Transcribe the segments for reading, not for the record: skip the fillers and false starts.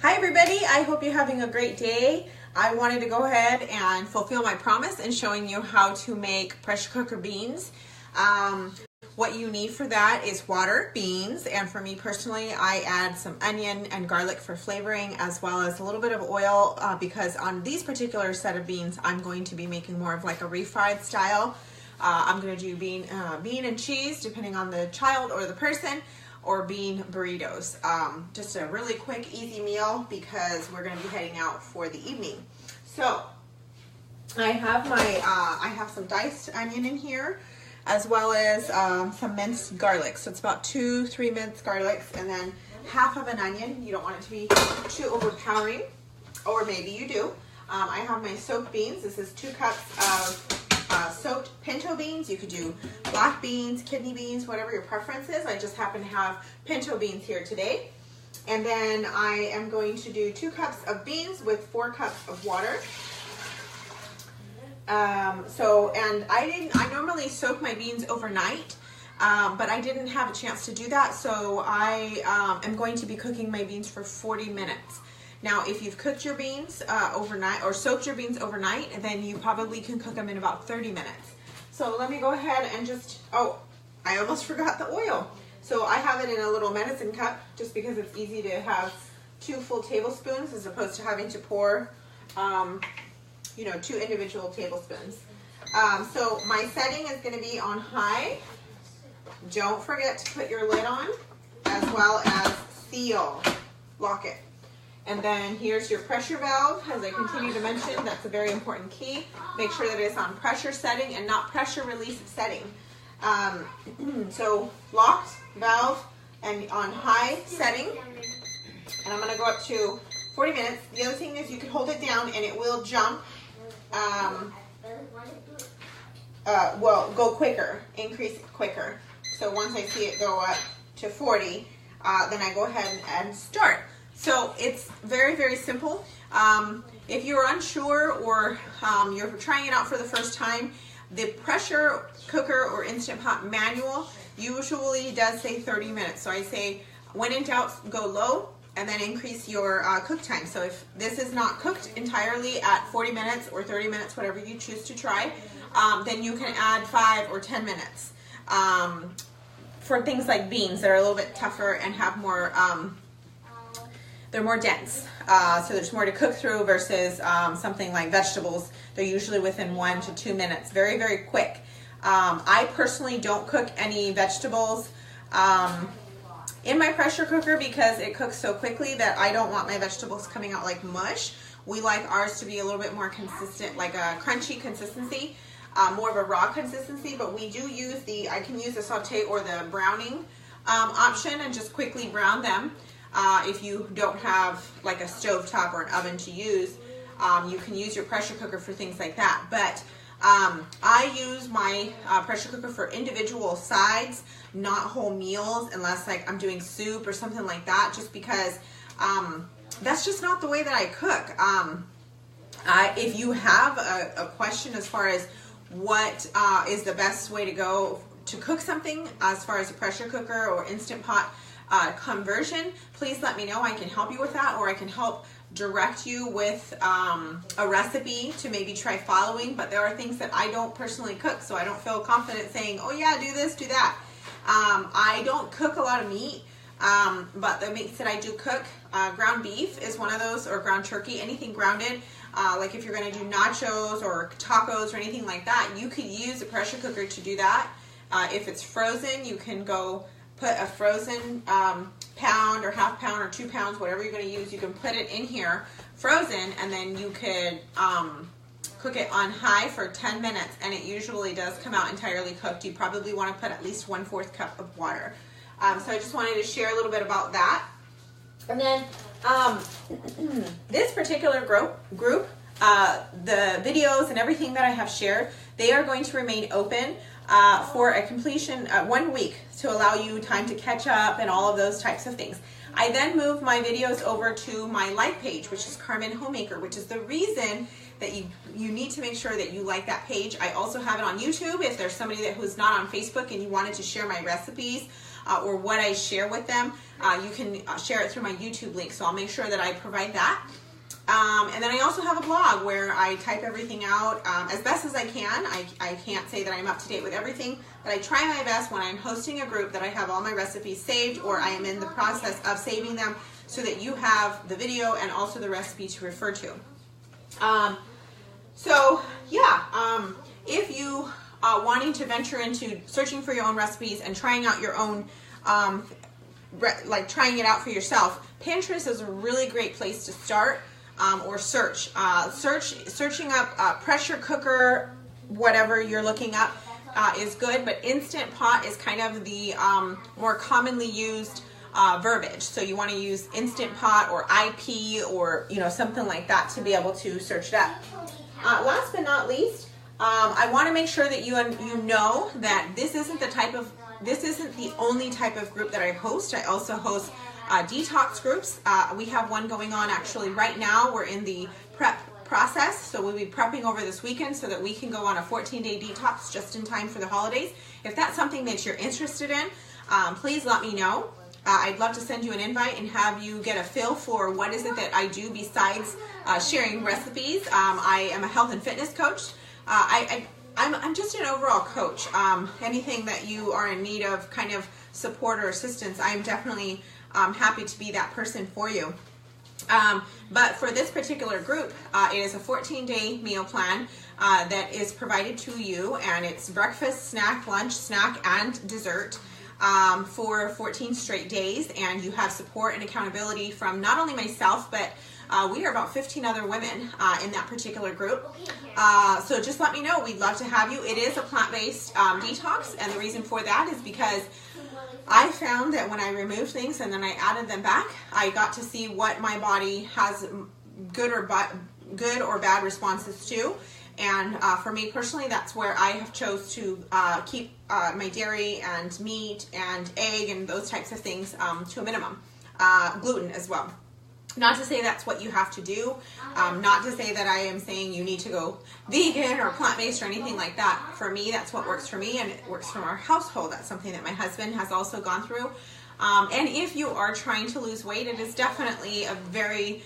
Hi everybody, I hope you're having a great day. I wanted to go ahead and fulfill my promise in showing you how to make pressure cooker beans. What you need for that is water, beans, and for me personally, I add some onion and garlic for flavoring, as well as a little bit of oil because on these particular set of beans, I'm going to be making more of like a refried style. I'm going to do bean and cheese, depending on the child or the person, or bean burritos. Just a really quick, easy meal because we're going to be heading out for the evening. So I have I have some diced onion in here, as well as some minced garlic. So it's about 2-3 minced garlics, and then half of an onion. You don't want it to be too overpowering, or maybe you do. I have my soaked beans. This is 2 cups of soaked pinto beans. You could do black beans, kidney beans, whatever your preference is. I just happen to have pinto beans here today. And then I am going to do 2 cups of beans with 4 cups of water. And I normally soak my beans overnight, but I didn't have a chance to do that, so I am going to be cooking my beans for 40 minutes. Now, if you've cooked your beans overnight or soaked your beans overnight, then you probably can cook them in about 30 minutes. So let me go ahead and just, I almost forgot the oil. So I have it in a little medicine cup just because it's easy to have 2 full tablespoons as opposed to having to pour 2 individual tablespoons. So my setting is going to be on high. Don't forget to put your lid on, as well as seal, lock it. And then here's your pressure valve. As I continue to mention, that's a very important key. Make sure that it's on pressure setting and not pressure release setting. So locked valve and on high setting. And I'm going to go up to 40 minutes. The other thing is you can hold it down and it will jump. Go quicker, increase it quicker. So once I see it go up to 40, then I go ahead and start. So it's very, very simple. If you're unsure or you're trying it out for the first time, the pressure cooker or Instant Pot manual usually does say 30 minutes. So I say, when in doubt, go low, and then increase your cook time. So if this is not cooked entirely at 40 minutes or 30 minutes, whatever you choose to try, then you can add 5 or 10 minutes. For things like beans that are a little bit tougher and have more, they're more dense. So there's more to cook through versus something like vegetables. They're usually within 1 to 2 minutes, very, very quick. I personally don't cook any vegetables in my pressure cooker because it cooks so quickly that I don't want my vegetables coming out like mush. We like ours to be a little bit more consistent, like a crunchy consistency, more of a raw consistency, but we do use I can use the saute or the browning option and just quickly brown them. If you don't have like a stovetop or an oven to use, you can use your pressure cooker for things like that. But I use my pressure cooker for individual sides, not whole meals, unless like I'm doing soup or something like that, just because that's just not the way that I cook. If you have a question as far as what is the best way to go to cook something as far as a pressure cooker or Instant Pot conversion, please let me know. I can help you with that, or I can help direct you with a recipe to maybe try following. But there are things that I don't personally cook, so I don't feel confident saying, oh yeah, do this, do that. I don't cook a lot of meat, but the meats that I do cook, ground beef is one of those, or ground turkey, anything grounded. Like if you're going to do nachos or tacos or anything like that, you could use a pressure cooker to do that. If it's frozen, you can go put a frozen pound or half pound or 2 pounds, whatever you're going to use, you can put it in here frozen, and then you could cook it on high for 10 minutes, and it usually does come out entirely cooked. You probably want to put at least 1/4 cup of water. So I just wanted to share a little bit about that. And then this particular group, the videos and everything that I have shared, they are going to remain open for a completion 1 week to allow you time to catch up and all of those types of things. I then move my videos over to my like page, which is Carmen Homemaker, which is the reason that you need to make sure that you like that page. I also have it on YouTube if there's somebody who's not on Facebook and you wanted to share my recipes or what I share with them, you can share it through my YouTube link. So I'll make sure that I provide that. And then I also have a blog where I type everything out as best as I can. I can't say that I'm up to date with everything, but I try my best when I'm hosting a group that I have all my recipes saved, or I am in the process of saving them so that you have the video and also the recipe to refer to. If you are wanting to venture into searching for your own recipes and trying out your own, trying it out for yourself, Pinterest is a really great place to start. Or searching up pressure cooker, whatever you're looking up is good, but Instant Pot is kind of the more commonly used verbiage. So you want to use Instant Pot or IP or something like that to be able to search it up. Last but not least, I want to make sure that you know that this isn't the only type of group that I host. I also host detox groups. We have one going on actually right now. We're in the prep process, so we'll be prepping over this weekend so that we can go on a 14-day detox just in time for the holidays. If that's something that you're interested in, please let me know. I'd love to send you an invite and have you get a feel for what is it that I do besides sharing recipes. I am a health and fitness coach. I'm just an overall coach. Anything that you are in need of kind of support or assistance, I'm definitely happy to be that person for you. But for this particular group, it is a 14-day meal plan that is provided to you, and it's breakfast, snack, lunch, snack, and dessert for 14 straight days, and you have support and accountability from not only myself, but we are about 15 other women in that particular group. So just let me know. We'd love to have you. It is a plant-based detox, and the reason for that is because I found that when I removed things and then I added them back, I got to see what my body has good or bad responses to. And for me personally, that's where I have chose to keep my dairy and meat and egg and those types of things to a minimum. Gluten as well. Not to say that's what you have to do. Not to say that I am saying you need to go vegan or plant-based or anything like that. For me, that's what works for me, and it works for our household. That's something that my husband has also gone through. And if you are trying to lose weight, it is definitely a very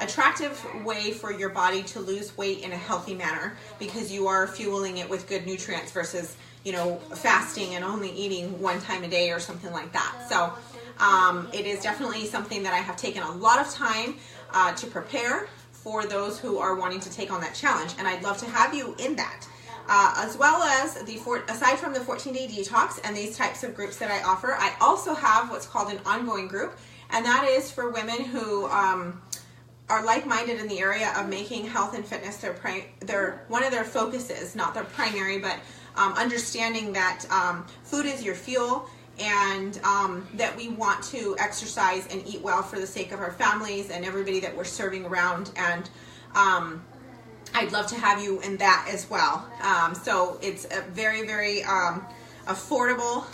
attractive way for your body to lose weight in a healthy manner, because you are fueling it with good nutrients versus, fasting and only eating one time a day or something like that. So it is definitely something that I have taken a lot of time to prepare for those who are wanting to take on that challenge, and I'd love to have you in that. As well as aside from the 14-day detox and these types of groups that I offer, I also have what's called an ongoing group, and that is for women who are like-minded in the area of making health and fitness their one of their focuses, not their primary, but understanding that food is your fuel, and that we want to exercise and eat well for the sake of our families and everybody that we're serving around. And I'd love to have you in that as well. So it's a very, very affordable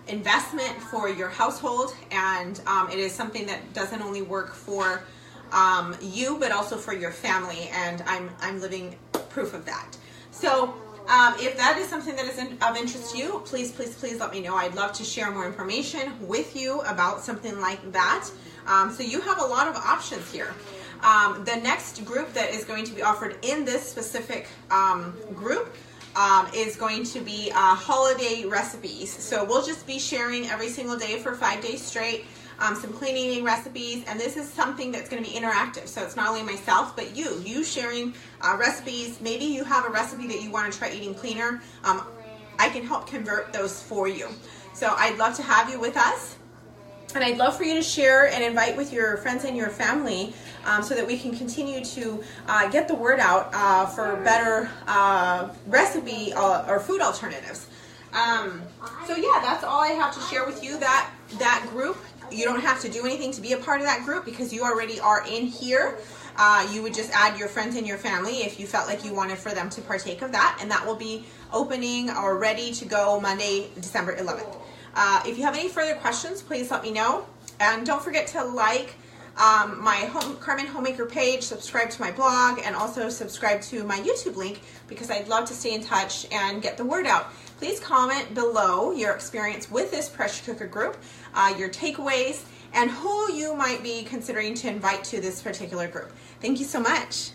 investment for your household, and it is something that doesn't only work for you, but also for your family, and I'm living proof of that. So if that is something that is of interest to you, please, please, please let me know. I'd love to share more information with you about something like that. So you have a lot of options here. The next group that is going to be offered in this specific group is going to be holiday recipes. So we'll just be sharing every single day for 5 days straight. Some clean eating recipes, and this is something that's going to be interactive. So it's not only myself, but you sharing recipes. Maybe you have a recipe that you want to try eating cleaner. I can help convert those for you. So I'd love to have you with us, and I'd love for you to share and invite with your friends and your family so that we can continue to get the word out for better recipe or food alternatives. So yeah, that's all I have to share with you. That group, you don't have to do anything to be a part of that group because you already are in here. You would just add your friends and your family if you felt like you wanted for them to partake of that, and that will be opening or ready to go Monday, December 11th. If you have any further questions, please let me know, and don't forget to like my Carmen Homemaker page, subscribe to my blog, and also subscribe to my YouTube link, because I'd love to stay in touch and get the word out. please comment below your experience with this pressure cooker group, your takeaways, and who you might be considering to invite to this particular group. Thank you so much.